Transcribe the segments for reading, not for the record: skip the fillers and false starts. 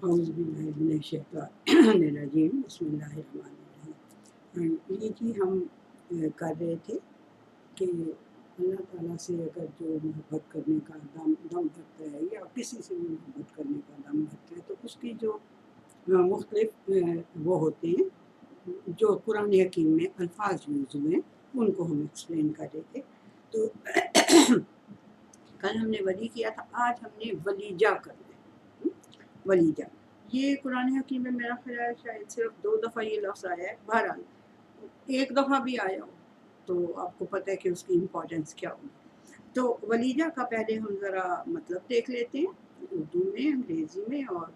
اعوذ باللہ من الشیطان الرجیم بسم اللہ الرحمن الرحیم۔ یہ جی ہم کر رہے تھے کہ اللہ تعالیٰ سے اگر جو محبت کرنے کا دم بھرتا ہے یا کسی سے بھی محبت کرنے کا دم بھرتا ہے تو اس کی جو مختلف وہ ہوتے ہیں جو قرآن حکیم میں الفاظ یوز ہوئے ہیں ان کو ہم ایکسپلین کر رہے تھے۔ تو کل ہم نے ولی کیا تھا، آج ہم نے ولیجہ کرنا ہے۔ ولیجہ یہ قرآن حکیم میں میرا خیال ہے شاید صرف 2 دفعہ یہ لفظ آیا ہے، بہرحال ایک دفعہ بھی آیا ہو تو آپ کو پتہ ہے کہ اس کی امپورٹنس کیا ہوگی۔ تو ولیجہ کا پہلے ہم ذرا مطلب دیکھ لیتے ہیں، اردو میں، انگریزی میں اور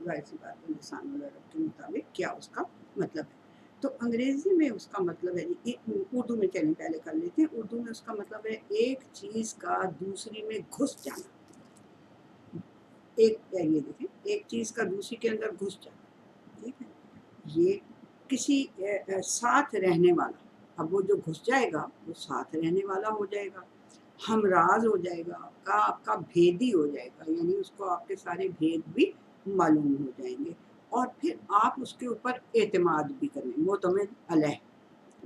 ظاہر سی بات ہے لسان العرب کے مطابق کیا اس کا مطلب ہے۔ تو انگریزی میں اس کا مطلب ہے، اردو میں چلیں پہلے کر لیتے ہیں۔ اردو میں اس کا مطلب ہے ایک چیز کا دوسری میں گھس جانا۔ یہ دیکھیں، ایک چیز کا دوسری کے اندر گھس جانا، ٹھیک ہے، یہ کسی ساتھ رہنے والا۔ اب وہ جو گھس جائے گا وہ ساتھ رہنے والا ہو جائے گا، ہمراز ہو جائے گا، آپ کا بھیدی ہو جائے گا، یعنی اس کو آپ کے سارے بھید بھی معلوم ہو جائیں گے، اور پھر آپ اس کے اوپر اعتماد بھی کریں۔ معتمد علیہ،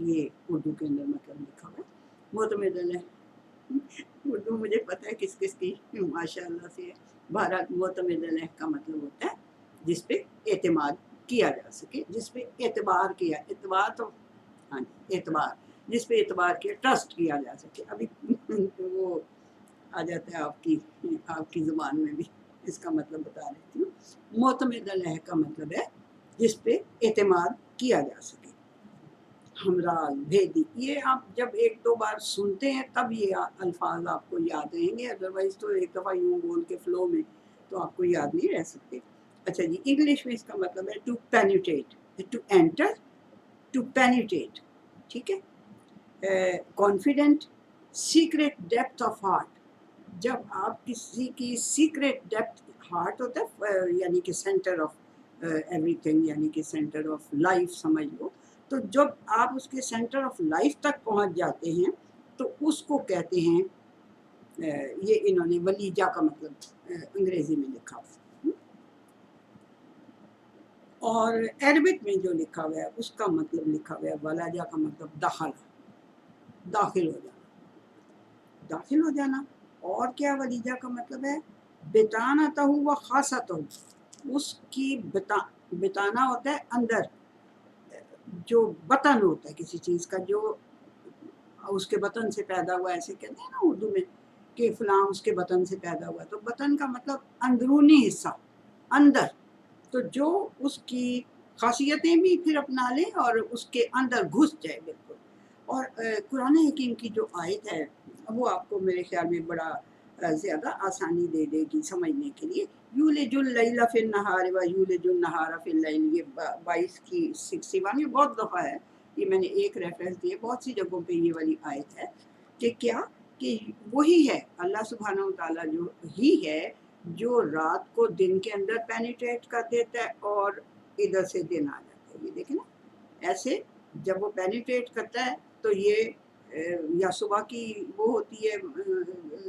یہ اردو کے اندر مطلب لکھا ہوا ہے، معتمد علیہ۔ اردو مجھے پتہ ہے کس کس کی ماشاء اللہ سے ہے۔ بہرحال معتمد علیہ کا مطلب ہوتا ہے جس پہ اعتماد کیا جا سکے، جس پہ اعتبار کیا، اعتبار تو ہاں جی اعتبار، جس پہ اعتبار کیا، ٹرسٹ کیا جا سکے۔ ابھی وہ آ جاتا ہے آپ کی زبان میں بھی، اس کا مطلب بتا دیتی ہوں۔ معتمد علیہ کا مطلب ہے جس پہ اعتماد کیا جا سکے، ہمراز، بھیدی۔ یہ آپ جب 1-2 بار سنتے ہیں تب یہ الفاظ آپ کو یاد رہیں گے، ادروائز تو ایک دفعہ یوں بول کے فلو میں تو آپ کو یاد نہیں رہ سکتے۔ اچھا جی، انگلش میں اس کا مطلب ہے to penetrate, to enter, to penetrate, ٹھیک ہے۔ Confident, secret depth of heart, جب آپ کسی کی سیکریٹ ڈیپتھ، ہارٹ ہوتا ہے یعنی کہ سینٹر آف ایوری تھنگ، یعنی کہ سینٹر آف لائف سمجھ لو، تو جب آپ اس کے سینٹر آف لائف تک پہنچ جاتے ہیں تو اس کو کہتے ہیں، یہ انہوں نے ولیجہ کا مطلب انگریزی میں لکھا ہوا ہے، اور عربک میں جو لکھا ہوا ہے اس کا مطلب لکھا ہوا ہے ولاجہ کا مطلب داخل، داخل ہو جانا، داخل ہو جانا۔ اور کیا ولیجہ کا مطلب ہے؟ بتانتہ و خاصتہ، اس کی بتانا ہوتا ہے اندر، جو بطن ہوتا ہے کسی چیز کا، جو اس کے بطن سے پیدا ہوا، ایسے کہتے ہیں نا اردو میں کہ فلاں اس کے بطن سے پیدا ہوا، تو بطن کا مطلب اندرونی حصہ، اندر، تو جو اس کی خاصیتیں بھی پھر اپنا لے اور اس کے اندر گھس جائے بالکل۔ اور قرآن حکیم کی جو آیت ہے وہ آپ کو میرے خیال میں بڑا زیادہ آسانی دے دے گی سمجھنے کے لیے۔ یولج اللیل فی النہار و یولج النہار فی اللیل، یہ 22 کی 61، یہ بہت دفعہ ہے، یہ میں نے ایک ریفرنس دی ہے، بہت سی جگہوں پہ یہ والی آیت ہے کہ کیا کہ وہی ہے اللہ سبحانہ وتعالیٰ جو ہی ہے جو رات کو دن کے اندر پینیٹریٹ کر دیتا ہے اور ادھر سے دن آ جاتا ہے۔ یہ دیکھیں نا، ایسے جب وہ پینیٹریٹ کرتا ہے تو یہ یا صبح کی وہ ہوتی ہے،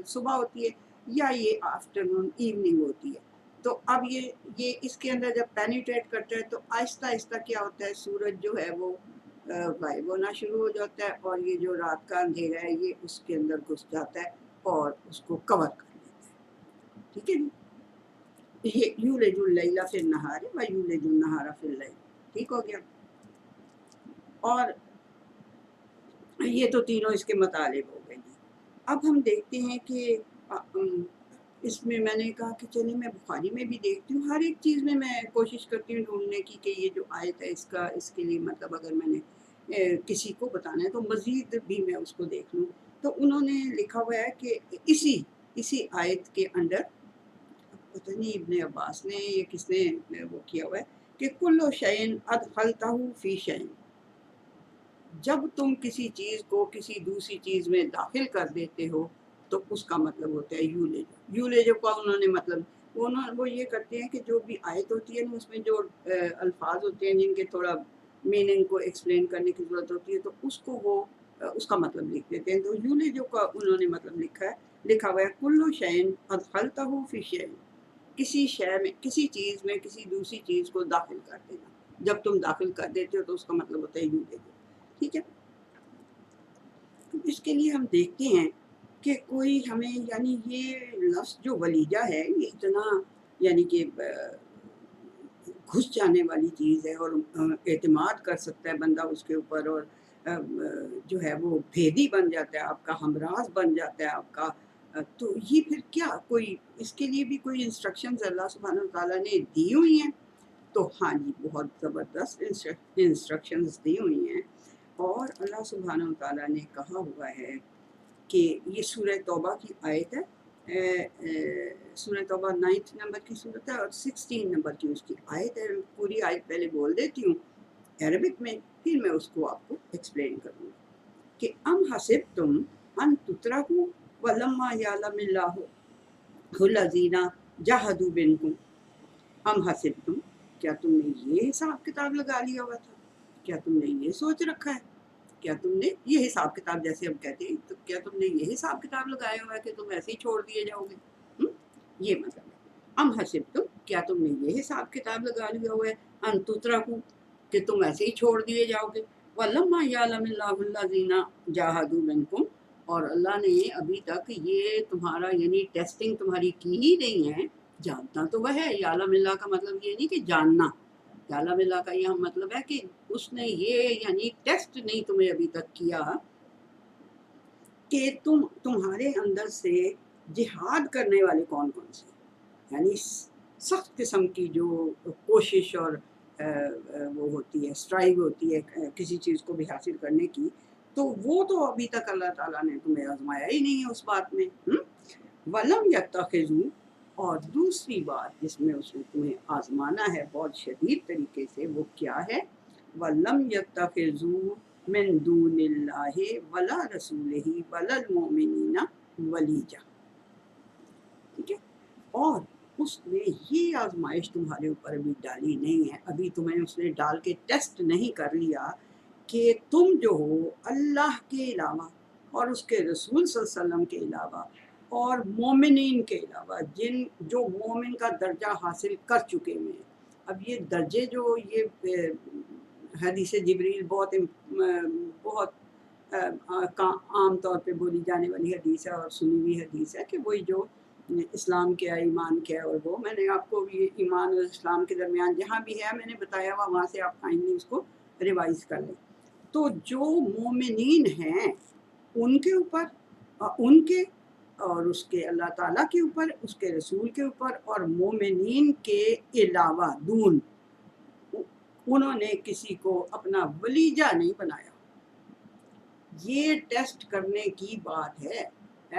صبح ہوتی ہے، یا یہ آفٹرنون ایوننگ ہوتی ہے۔ تو اب یہ اس کے اندر جب پینیٹریٹ کرتا ہے تو آہستہ آہستہ کیا ہوتا ہے، سورج جو ہے وہ غائب ہونا شروع ہو جاتا ہے، اور یہ جو رات کا اندھیرا ہے یہ اس کے اندر گھس جاتا ہے اور اس کو کور کر لیتا ہے، ٹھیک ہے جی۔ یہ یولج اللیل فی النہار و یولج النہار فی اللیل، ٹھیک ہو گیا۔ اور یہ تو تینوں اس کے مطالب ہو گئے ہیں۔ اب ہم دیکھتے ہیں کہ اس میں میں نے کہا کہ چلیں میں بخاری میں بھی دیکھتی ہوں، ہر ایک چیز میں میں کوشش کرتی ہوں ڈھونڈنے کی کہ یہ جو آیت ہے اس کے لیے مطلب اگر میں نے کسی کو بتانا ہے تو مزید بھی میں اس کو دیکھ لوں۔ تو انہوں نے لکھا ہوا ہے کہ اسی آیت کے اندر، پتہ نہیں ابن عباس نے یہ کس نے وہ کیا ہوا ہے کہ کل شیء ادخلتہ فی شیء، جب تم کسی چیز کو کسی دوسری چیز میں داخل کر دیتے ہو تو اس کا مطلب ہوتا ہے یولج۔ یولج کا انہوں نے مطلب وہ یہ کرتے ہیں کہ جو بھی آیت ہوتی ہے نا اس میں جو الفاظ ہوتے ہیں جن کے تھوڑا میننگ کو ایکسپلین کرنے کی ضرورت ہوتی ہے تو اس کو وہ اس کا مطلب لکھ دیتے ہیں۔ تو یولج کا انہوں نے مطلب لکھا ہوا ہے کل شیء ادخلتہ فی شیء، کسی شے میں، کسی چیز میں کسی دوسری چیز کو داخل کر دینا. جب تم داخل کر دیتے ہو تو اس کا مطلب ہوتا ہے یوں دے دو. ٹھیک ہے. اس کے لیے ہم دیکھتے ہیں کہ کوئی ہمیں، یعنی یہ لفظ جو ولیجہ ہے یہ اتنا یعنی کہ گھس جانے والی چیز ہے، اور اعتماد کر سکتا ہے بندہ اس کے اوپر، اور جو ہے وہ بھیدی بن جاتا ہے، آپ کا ہمراز بن جاتا ہے آپ کا. تو یہ پھر کیا کوئی اس کے لیے بھی کوئی انسٹرکشنز اللہ سبحانہ و تعالیٰ نے دی ہوئی ہیں؟ تو ہاں جی، بہت زبردست انسٹرکشنز دی ہوئی ہیں. اور اللہ سبحانہ و تعالیٰ نے کہا ہوا ہے کہ یہ سورہ توبہ کی آیت ہے، سورہ توبہ 9 نمبر کی صورت ہے اور 16 نمبر کی اس کی آیت ہے. پوری آیت پہلے بول دیتی ہوں عربک میں، پھر میں اس کو آپ کو ایکسپلین کروں گا. کہ ام حسبتم ان تترکوا ولما یعلم اللہ الذین جاہدوا منکم. ام حسبتم، کیا تم نے یہ حساب کتاب لگا لیا ہوا تھا؟ کیا تم نے یہ سوچ رکھا ہے؟ کیا تم نے یہ حساب کتاب، جیسے ہم کہتے ہیں، تو کیا تم نے یہ حساب کتاب لگایا ہوا ہے کہ تم ایسے ہی چھوڑ دیے جاؤ گے؟ یہ مطلب ہے ام حسبتم، کیا تم نے یہ حساب کتاب لگا لیا ہوا ہے ان تترکوا، کہ تم ایسے ہی چھوڑ دیے جاؤ گے. وَلَمَّا يَعْلَمِ اللَّهُ الَّذِينَ جَاهَدُوا مِنكُمْ، اور اللہ نے ابھی تک یہ تمہارا یعنی ٹیسٹنگ تمہاری کی ہی نہیں ہے. جانتا تو وہ ہے، یعلم اللہ کا مطلب یہ نہیں کہ جاننا، یعلم اللہ کا یہ مطلب ہے کہ اس نے یہ یعنی ٹیسٹ نہیں تمہیں ابھی تک کیا کہ تمہارے اندر سے جہاد کرنے والے کون کون سے، یعنی سخت قسم کی جو کوشش اور وہ ہوتی ہے، اسٹرائیو ہوتی ہے کسی چیز کو بھی حاصل کرنے کی، تو وہ تو ابھی تک اللہ تعالیٰ نے تمہیں آزمایا ہی نہیں ہے اس بات میں. وَلَمْ يَتَّخِذُوا، اور دوسری بات جس میں اس نے تمہیں آزمانا ہے بہت شدید طریقے سے، وہ کیا ہے؟ وَلَمْ يَتَّخِذُوا مِن دُونِ اللَّهِ وَلَا رَسُولِهِ وَلَا الْمُؤْمِنِينَ وَلِيجًا. ٹھیک ہے. اور اس نے یہ آزمائش تمہارے اوپر ابھی ڈالی نہیں ہے، ابھی تمہیں اس نے ڈال کے ٹیسٹ نہیں کر لیا کہ تم جو ہو اللہ کے علاوہ اور اس کے رسول صلی اللہ علیہ وسلم کے علاوہ اور مومنین کے علاوہ، جو مومن کا درجہ حاصل کر چکے ہوئے ہیں. اب یہ درجے جو یہ حدیث جبریل بہت عام طور پہ بولی جانے والی حدیث ہے اور سنی ہوئی حدیث ہے کہ وہی جو اسلام کیا ہے، ایمان کیا ہے، اور وہ میں نے آپ کو یہ ایمان اور اسلام کے درمیان جہاں بھی ہے میں نے بتایا ہوا، وہاں سے آپ کائنڈلی اس کو ریوائز کر لیں. تو جو مومنین ہیں ان کے اوپر، ان کے اور اس کے اللہ تعالیٰ کے اوپر، اس کے رسول کے اوپر، اور مومنین کے علاوہ دون، انہوں نے کسی کو اپنا ولیجہ نہیں بنایا. یہ ٹیسٹ کرنے کی بات ہے،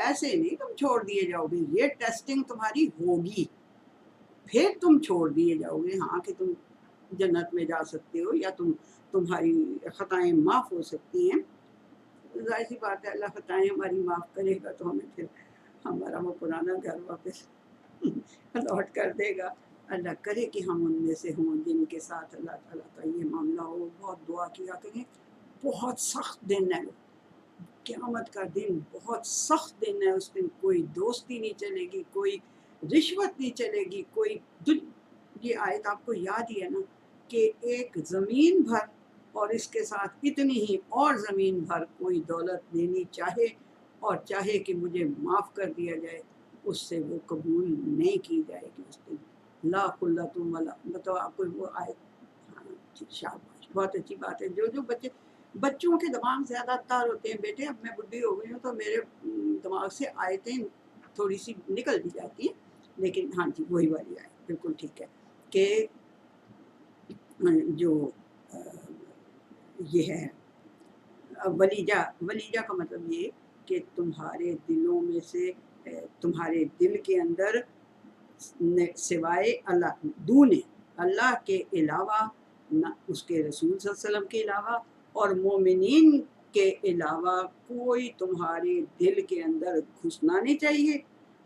ایسے نہیں تم چھوڑ دیے جاؤ گے، یہ ٹیسٹنگ تمہاری ہوگی، پھر تم چھوڑ دیے جاؤ گے. ہاں کہ تم جنت میں جا سکتے ہو یا تمہاری خطائیں معاف ہو سکتی ہیں. ظاہر سی بات ہے اللہ خطائیں ہماری معاف کرے گا تو ہمیں پھر ہمارا وہ پرانا گھر واپس لوٹ کر دے گا. اللہ کرے کہ ہم ان میں سے ہوں جن کے ساتھ اللہ تعالیٰ کا یہ معاملہ ہو. بہت دعا کیا کریں. بہت سخت دن ہے قیامت کا دن، بہت سخت دن ہے. اس دن کوئی دوستی نہیں چلے گی، کوئی رشوت نہیں چلے گی، کوئی یہ آیت آپ کو یاد ہی ہے نا کہ ایک زمین بھر اور اس کے ساتھ اتنی ہی اور زمین بھر کوئی دولت دینی چاہے اور چاہے کہ مجھے معاف کر دیا جائے، اس سے وہ قبول نہیں کی جائے گی اس دن. لا قلۃ ولا، بتاؤ آپ کو وہ آیت. ہاں شاباش، بہت اچھی بات ہے. جو بچوں کے دماغ زیادہ تار ہوتے ہیں. بیٹے اب میں بڈھی ہو گئی ہوں تو میرے دماغ سے آیتیں تھوڑی سی نکل بھی جاتی ہیں، لیکن ہاں جی وہی والی آیت بالکل ٹھیک ہے کہ جو یہ ہے ولیجہ کا مطلب یہ کہ تمہارے دلوں میں سے، تمہارے دل کے اندر سوائے اللہ، دونے اللہ کے علاوہ، نہ اس کے رسول صلی اللہ علیہ وسلم کے علاوہ اور مومنین کے علاوہ کوئی تمہارے دل کے اندر گھسنا نہیں چاہیے،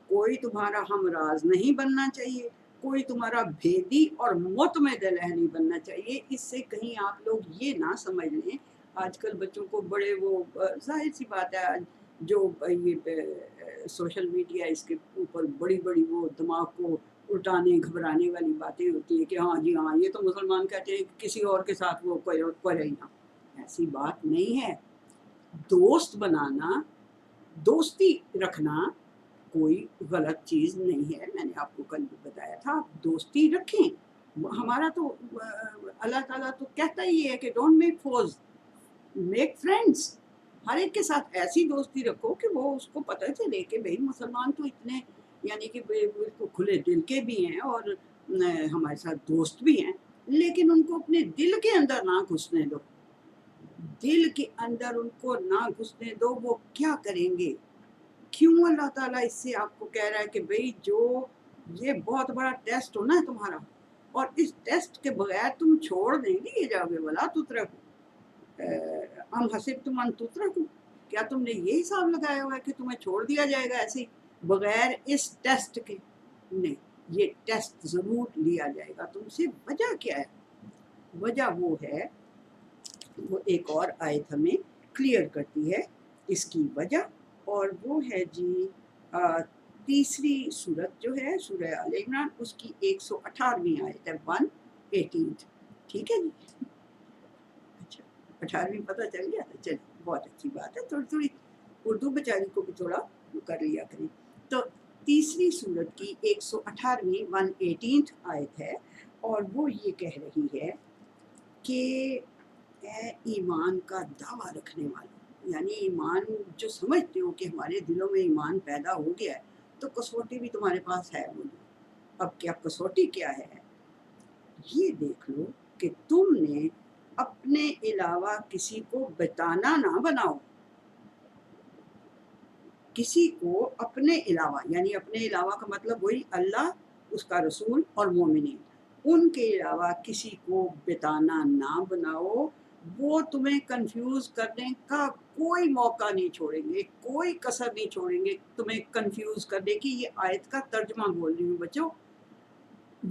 کوئی تمہارا ہمراز نہیں بننا چاہیے، کوئی تمہارا بھیدی اور مطمئن دل نہیں بننا چاہیے. اس سے کہیں آپ لوگ یہ نہ سمجھ لیں. آج کل بچوں کو بڑے وہ ظاہر سی بات ہے جو یہ سوشل میڈیا اس کے اوپر بڑی بڑی وہ دماغ کو اٹھانے گھبرانے والی باتیں ہوتی ہیں کہ ہاں جی ہاں یہ تو مسلمان کہتے ہیں کہ کسی اور کے ساتھ وہ کرے ہی نہ. ایسی بات نہیں ہے. دوست بنانا، دوستی رکھنا کوئی غلط چیز نہیں ہے. میں نے آپ کو کل بھی بتایا تھا آپ دوستی رکھیں. ہمارا تو اللہ تعالیٰ تو کہتا ہی ہے کہ ڈونٹ میک فوز، میک فرینڈس. ہر ایک کے ساتھ ایسی دوستی رکھو کہ وہ اس کو پتہ چلے کہ بھئی مسلمان تو اتنے یعنی کہ بالکل کھلے دل کے بھی ہیں اور ہمارے ساتھ دوست بھی ہیں، لیکن ان کو اپنے دل کے اندر نہ گھسنے دو. دل کے اندر ان کو نہ گھسنے دو. وہ کیا کریں گے؟ کیوں اللہ تعالیٰ اس سے آپ کو کہہ رہا ہے کہ بھئی جو یہ بہت بڑا ٹیسٹ ہونا ہے تمہارا، اور اس ٹیسٹ کے بغیر تم چھوڑ دیں گے یہ جاوے والا تترکو ہم حسب تم ان تترکو. کیا تم نے یہ حساب لگایا ہوا ہے کہ تمہیں چھوڑ دیا جائے گا ایسے ہی بغیر اس ٹیسٹ کے؟ نہیں، یہ ٹیسٹ ضرور لیا جائے گا تم سے. وجہ کیا ہے؟ وجہ وہ ہے، وہ ایک اور آیت ہمیں کلیئر کرتی ہے اس کی وجہ، اور وہ ہے جی تیسری صورت جو ہے سورہ آل عمران، اس کی 118ویں آیت ہے 118. ٹھیک ہے جی؟ اچھا 18ویں پتہ چل گیا؟ چلیے بہت اچھی بات ہے. تھوڑی تھوڑی اردو بیچاری کو بھی تھوڑا کر لیا کریں. تو تیسری صورت کی 118ویں 118 آیت ہے، اور وہ یہ کہہ رہی ہے کہ اے ایمان کا دعویٰ رکھنے والوں، یعنی ایمان جو سمجھتے ہو کہ ہمارے دلوں میں ایمان پیدا ہو گیا ہے تو کسوٹی بھی تمہارے پاس ہے بولو. اب کیا کسوٹی کیا ہے؟ یہ دیکھ لو کہ تم نے اپنے علاوہ کسی کو بتانا نہ بناؤ. کسی کو اپنے علاوہ، یعنی اپنے علاوہ کا مطلب وہی اللہ، اس کا رسول اور مومنین، ان کے علاوہ کسی کو بتانا نہ بناؤ. وہ تمہیں کنفیوز کرنے کا کوئی موقع نہیں چھوڑیں گے، کوئی کسر نہیں چھوڑیں گے تمہیں کنفیوز کرنے کی. یہ آیت کا ترجمہ بول رہی ہوں بچوں،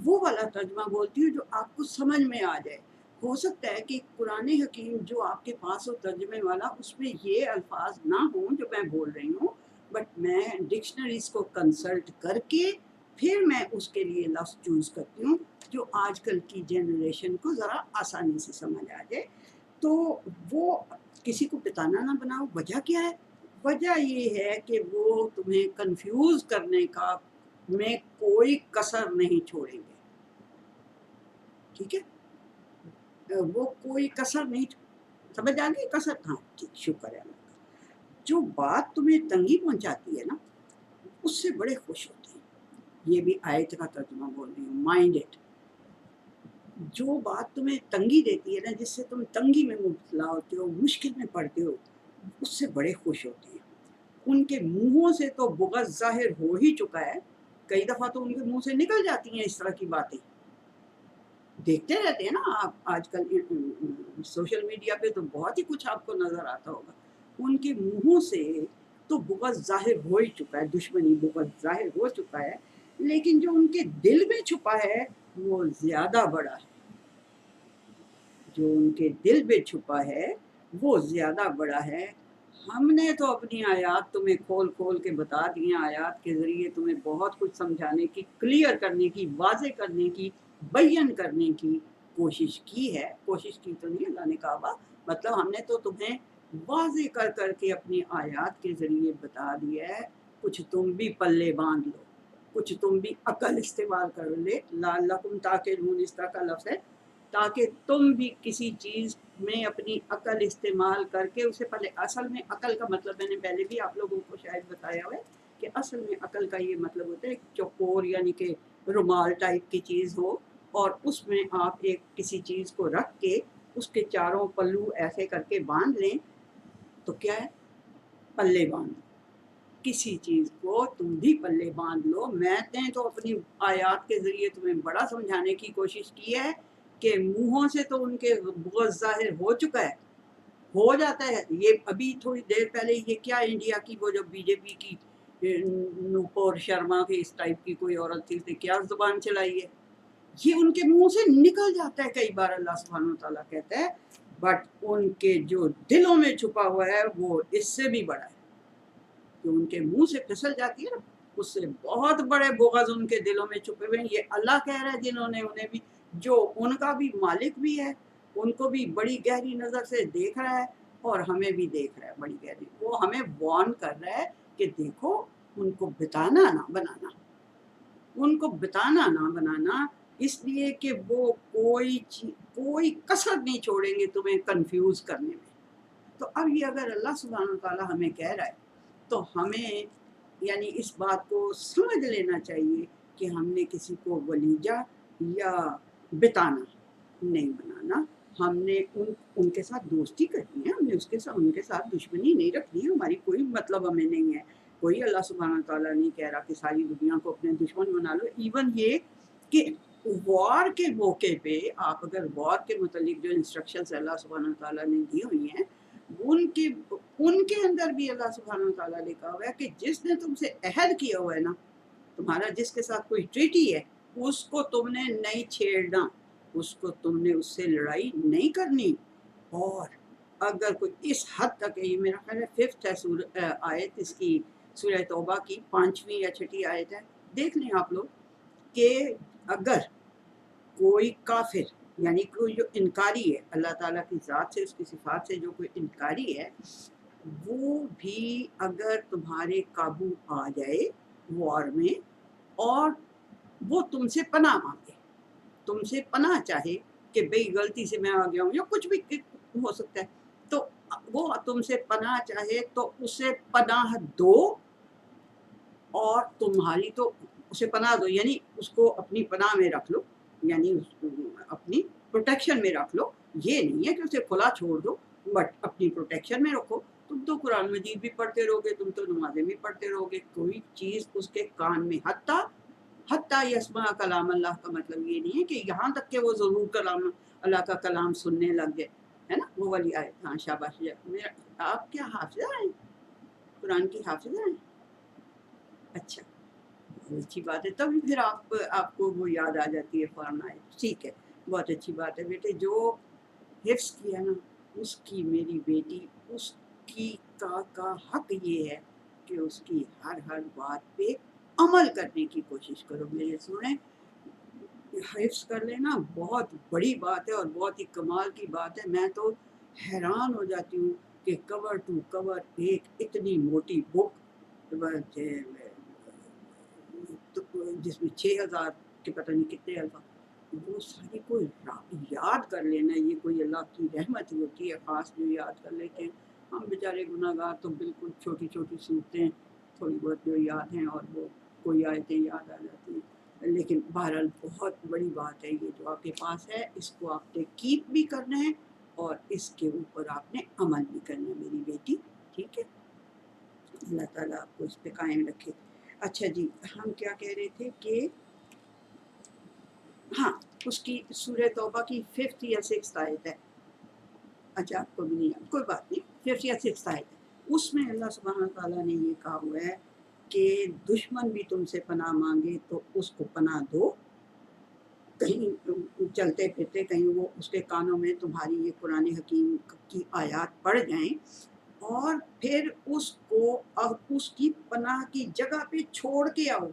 وہ والا ترجمہ بولتی ہوں جو آپ کو سمجھ میں آ جائے. ہو سکتا ہے کہ قرآن حکیم جو آپ کے پاس ہو ترجمے والا، اس میں یہ الفاظ نہ ہوں جو میں بول رہی ہوں، بٹ میں ڈکشنریز کو کنسلٹ کر کے پھر میں اس کے لیے لفظ چوز کرتی ہوں جو آج کل کی جنریشن کو ذرا آسانی سے سمجھ آ جائے. تو وہ کسی کو بتانا نہ بناؤ. وجہ کیا ہے؟ وجہ یہ ہے کہ وہ تمہیں کنفیوز کرنے کا میں کوئی کسر نہیں چھوڑیں گے. ٹھیک ہے؟ وہ کوئی کسر نہیں سمجھ آ گئی کسر؟ ہاں ٹھیک، شکر ہے اللہ کا. جو بات تمہیں تنگی پہنچاتی ہے نا، اس سے بڑے خوش ہوتے ہیں. یہ بھی آیت کا ترجمہ بول رہی ہوں، مائنڈ اٹ. جو بات تمہیں تنگی دیتی ہے نا، جس سے تم تنگی میں مبتلا ہوتے ہو، مشکل میں پڑتے ہو، اس سے بڑے خوش ہوتے ہیں. ان کے منہوں سے تو بغض ظاہر ہو ہی چکا ہے. کئی دفعہ تو ان کے منہ سے نکل جاتی ہیں اس طرح کی باتیں. دیکھتے رہتے ہیں نا آپ آج کل سوشل میڈیا پہ تو بہت ہی کچھ آپ کو نظر آتا ہوگا. ان کے منہوں سے تو بغض ظاہر ہو ہی چکا ہے، دشمنی بغض ظاہر ہو چکا ہے، لیکن جو ان کے دل میں چھپا ہے وہ زیادہ بڑا ہے. جو ان کے دل میں چھپا ہے وہ زیادہ بڑا ہے. ہم نے تو اپنی آیات تمہیں کھول کھول کے بتا دی ہیں، آیات کے ذریعے تمہیں بہت کچھ سمجھانے کی، کلیئر کرنے کی، واضح کرنے کی، بیان کرنے کی کوشش کی ہے. کوشش کی تو نہیں، اللہ نے کہا مطلب ہم نے تو تمہیں واضح کر کر کے اپنی آیات کے ذریعے بتا دیا ہے. کچھ تم بھی پلے باندھ لو، کچھ تم بھی عقل استعمال کر لے. لعلکم تعقلون اس طرح کا لفظ ہے، تاکہ تم بھی کسی چیز میں اپنی عقل استعمال کر کے اسے پہلے. اصل میں عقل کا مطلب میں نے پہلے بھی آپ لوگوں کو شاید بتایا ہوا ہے کہ اصل میں عقل کا یہ مطلب ہوتا ہے چوکور، یعنی کہ رومال ٹائپ کی چیز ہو، اور اس میں آپ ایک کسی چیز کو رکھ کے اس کے چاروں پلو ایسے کر کے باندھ لیں تو کیا ہے؟ پلے باندھ. کسی چیز کو تم بھی پلے باندھ لو. میں نے تو اپنی آیات کے ذریعے تمہیں بڑا سمجھانے کی کوشش کی ہے کہ منہوں سے تو ان کے بغض ظاہر ہو چکا ہے، ہو جاتا ہے. یہ ابھی تھوڑی دیر پہلے یہ کیا انڈیا کی وہ جو بی جے پی کی نوپور شرما کی اس ٹائپ کی کوئی عورت تھی، اسے کیا زبان چلائی ہے، یہ ان کے منہ سے نکل جاتا ہے کئی بار. اللہ سبحانہ وتعالیٰ کہتا ہے بٹ ان کے جو دلوں میں چھپا ہوا ہے وہ اس سے بھی بڑا ہے. جو ان کے منہ سے پھسل جاتی ہے نا، اس سے بہت بڑے بغض ان کے دلوں میں چھپے ہوئے ہیں. یہ اللہ کہہ رہا ہے جنہوں نے انہیں بھی، جو ان کا بھی مالک بھی ہے، ان کو بھی بڑی گہری نظر سے دیکھ رہا ہے اور ہمیں بھی دیکھ رہا ہے بڑی گہری. وہ ہمیں وارن کر رہا ہے کہ دیکھو ان کو بتانا نہ بنانا، ان کو بتانا نہ بنانا، اس لیے کہ وہ کوئی کسر نہیں چھوڑیں گے تمہیں کنفیوز کرنے میں. تو اب یہ اگر اللہ سبحانہ وتعالیٰ ہمیں کہہ رہا ہے تو ہمیں یعنی اس بات کو سمجھ لینا چاہیے کہ ہم نے کسی کو ولیجہ یا بتانا نہیں بنانا. ہم نے ان کے ساتھ دوستی کرنی ہے، ہم نے ان کے ساتھ دشمنی نہیں رکھنی ہے. ہماری کوئی مطلب ہمیں نہیں ہے. کوئی اللہ سبحانہ تعالیٰ نہیں کہہ رہا کہ ساری دنیا کو اپنے دشمن بنا لو. ایون یہ کہ وار کے موقع پہ آپ اگر وار کے متعلق جو انسٹرکشنز اللہ سبحانہ تعالیٰ نے دی ہوئی ہیں ان کے اندر بھی اللہ سبحانہ تعالیٰ نے کہا ہوا ہے کہ جس نے تم سے عہد کیا ہوا ہے نا، تمہارا جس کے ساتھ کوئی ٹریٹی ہے، اس کو تم نے نہیں چھیڑنا، اس کو تم نے اس سے لڑائی نہیں کرنی. اور اگر کوئی اس حد تک ہے، یہ میرا خیال ہے 5th ہے آیت اس کی سورہ توبہ کی 5ویں یا 6ٹھی آیت ہے. دیکھ لیں آپ لوگ کہ اگر کوئی کافر یعنی کوئی جو انکاری ہے اللہ تعالیٰ کی ذات سے، اس کی صفات سے جو کوئی انکاری ہے، وہ بھی اگر تمہارے قابو آ جائے وار میں اور وہ تم سے پناہ مانگے، تم سے پناہ چاہے کہ بھئی غلطی سے میں آ گیا ہوں یا کچھ بھی ہو سکتا ہے، تو وہ تم سے پناہ چاہے تو اسے پناہ دو، اور تمہاری تو اسے پناہ دو یعنی اس کو اپنی پناہ میں رکھ لو، یعنی اپنی پروٹیکشن میں رکھ لو. یہ نہیں ہے کہ اسے کھلا چھوڑ دو، بٹ اپنی پروٹیکشن میں رکھو. تم تو قرآن مجید بھی پڑھتے رہو گے، تم تو نمازیں بھی پڑھتے رہو گے، کوئی چیز اس کے کان میں حتیٰ یسمع کلام اللہ کا مطلب یہ نہیں ہے کہ یہاں تک کہ وہ ضرور کلام اللہ کا کلام سننے لگ گئے، ہے نا. وہ والی آیت. ہاں شاباش. آپ کیا حافظہ ہیں؟ قرآن کی حافظہ ہیں؟ اچھا، بہت اچھی بات ہے. تبھی پھر آپ کو وہ یاد آ جاتی ہے فوراً آیت. ٹھیک ہے، بہت اچھی بات ہے بیٹے. جو حفظ کیا نا، اس کی میری بیٹی، اس کی کا حق یہ ہے کہ اس کی ہر بات پہ عمل کرنے کی کوشش کرو. میرے سنیں، حفظ کر لینا بہت بڑی بات ہے اور بہت ہی کمال کی بات ہے. میں تو حیران ہو جاتی ہوں کہ کور ٹو کور ایک اتنی موٹی بک جس میں 6000 کے پتہ نہیں کتنے الفاظ، وہ ساری کو یاد کر لینا، یہ کوئی اللہ کی رحمت ہوتی ہے خاص جو یاد کر لیتے ہیں. ہم بیچارے گناہ گار تو بالکل چھوٹی چھوٹی صورتیں تھوڑی بہت جو یاد ہیں اور وہ کوئی آیتیں یاد آ جاتی ہیں. لیکن بہرحال بہت بڑی بات ہے یہ جو آپ کے پاس ہے. اس کو آپ نے کیپ بھی کرنا ہے اور اس کے اوپر آپ نے عمل بھی کرنا ہے میری بیٹی. ٹھیک ہے، اللہ تعالیٰ آپ کو اس پہ قائم رکھے. اچھا جی، ہم کیا کہہ رہے تھے کہ ہاں اس کی سورہ توبہ کی 5th یا 6th آیت ہے. اچھا آپ کو بھی نہیں، کوئی بات نہیں، 5th یا 6th آیت ہے. اس میں اللہ سبحانہ تعالیٰ نے یہ کہا ہوا ہے کہ دشمن بھی تم سے پناہ مانگے تو اس کو پناہ دو. کہیں چلتے پھرتے کہیں وہ اس کے کانوں میں تمہاری یہ قرآن حکیم کی آیات پڑ جائیں اور پھر اس کو اب اس کی پناہ کی جگہ پہ چھوڑ کے آؤ.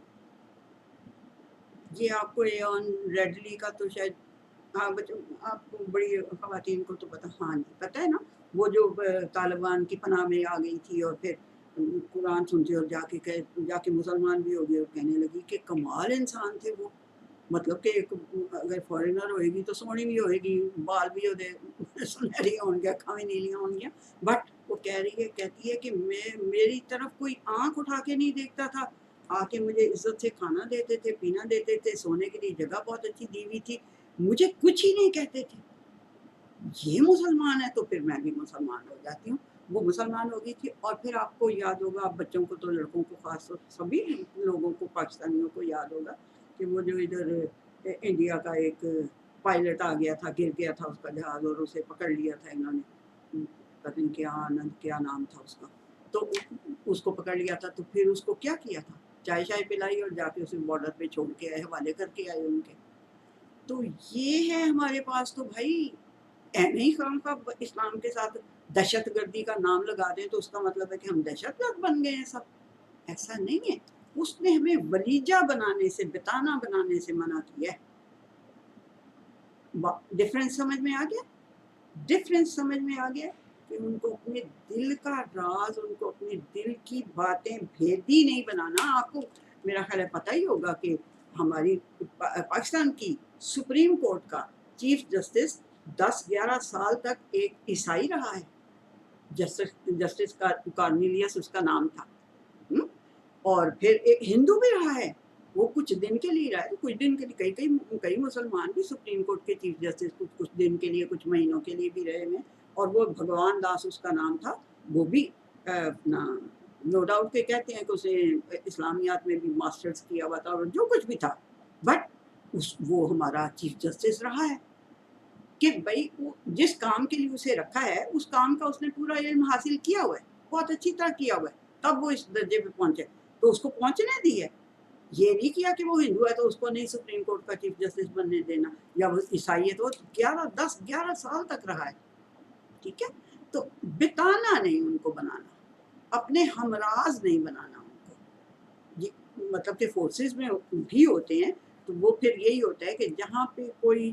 یہ آپ کو ایون ریڈلی کا تو شاید، ہاں بچوں آپ کو بڑی خواتین کو تو پتہ، ہاں جی پتہ ہے نا، وہ جو طالبان کی پناہ میں آ گئی تھی اور پھر قرآن سنتے اور جا کے مسلمان بھی ہو گئے اور کہنے لگی کہ کمال انسان تھے وہ. مطلب کہ اگر فارینر ہوئے گی تو سونی بھی ہوئے گی، بال بھی ہوتے سنہری ہوں گے، اکھاں بھی نیلیاں ہوں گیا. بٹ وہ کہتی ہے کہ میری طرف کوئی آنکھ اٹھا کے نہیں دیکھتا تھا، آ کے مجھے عزت سے کھانا دیتے تھے، پینا دیتے تھے، سونے کے لیے جگہ بہت اچھی دی ہوئی تھی، مجھے کچھ ہی نہیں کہتے تھے. یہ مسلمان ہے تو پھر میں بھی مسلمان ہو جاتی ہوں. وہ مسلمان ہو گئی تھی. اور پھر آپ کو یاد ہوگا، آپ بچوں کو تو لڑکوں کو خاص طور سبھی لوگوں کو پاکستانیوں کو یاد ہوگا کہ وہ جو ادھر انڈیا کا ایک پائلٹ آ گیا تھا، گر گیا تھا اس کا جہاز اور اسے پکڑ لیا تھا انہوں نے، پتہ نہیں کیا آنند کیا نام تھا اس کا، تو اس کو پکڑ لیا تھا. تو پھر اس کو کیا کیا تھا، چائے پلائی اور جا کے اسے بارڈر پہ چھوڑ کے آئے، حوالے کر کے آئے ان کے. تو یہ ہے ہمارے پاس. تو بھائی نہیں خام کا اسلام کے ساتھ دہشت گردی کا نام لگا دیں تو اس کا مطلب ہے کہ ہم دہشت گرد بن گئے ہیں سب. ایسا نہیں ہے. اس نے ہمیں ولیجہ بنانے سے، بتانا بنانے سے منع کیا ہے. ڈفرینس سمجھ میں آ گیا؟ ڈفرینس سمجھ میں آ گیا کہ ان کو اپنے دل کا راز، ان کو اپنے دل کی باتیں بھیدی نہیں بنانا. آپ کو میرا خیال ہے پتہ ہی ہوگا کہ ہماری پاکستان کی سپریم کورٹ کا چیف جسٹس 10-11 سال تک ایک عیسائی رہا ہے. جسٹس کارنیلیس اس کا نام تھا. اور پھر ایک ہندو بھی رہا ہے. وہ کچھ دن کے لیے رہا ہے، کچھ دن کے لیے. کئی مسلمان بھی سپریم کورٹ کے چیف جسٹس کچھ دن کے لیے، کچھ مہینوں کے لیے بھی رہے ہیں. اور وہ بھگوان داس اس کا نام تھا. وہ بھی اپنا نو ڈاؤٹ کہ کہتے ہیں کہ اسے اسلامیات میں بھی ماسٹرز کیا ہوا تھا اور جو کچھ بھی تھا، بٹ وہ ہمارا چیف جسٹس رہا ہے. کہ بھائی جس کام کے لیے اسے رکھا ہے اس کام کا اس نے پورا علم حاصل کیا ہوا ہے، بہت اچھی طرح کیا ہوا ہے، تب وہ اس درجے پہ پہنچے. تو اس کو پہنچنے دی ہے. یہ نہیں کیا کہ وہ ہندو ہے تو اس کو نہیں سپریم کورٹ کا چیف جسٹس بننے دینا، یا وہ عیسائی ہے تو 10-11 سال تک رہا ہے. ٹھیک ہے. تو بتانا نہیں ان کو بنانا، اپنے ہمراز نہیں بنانا ان کو. یہ مطلب کہ فورسز میں بھی ہوتے ہیں تو وہ پھر یہی ہوتا ہے کہ جہاں پہ کوئی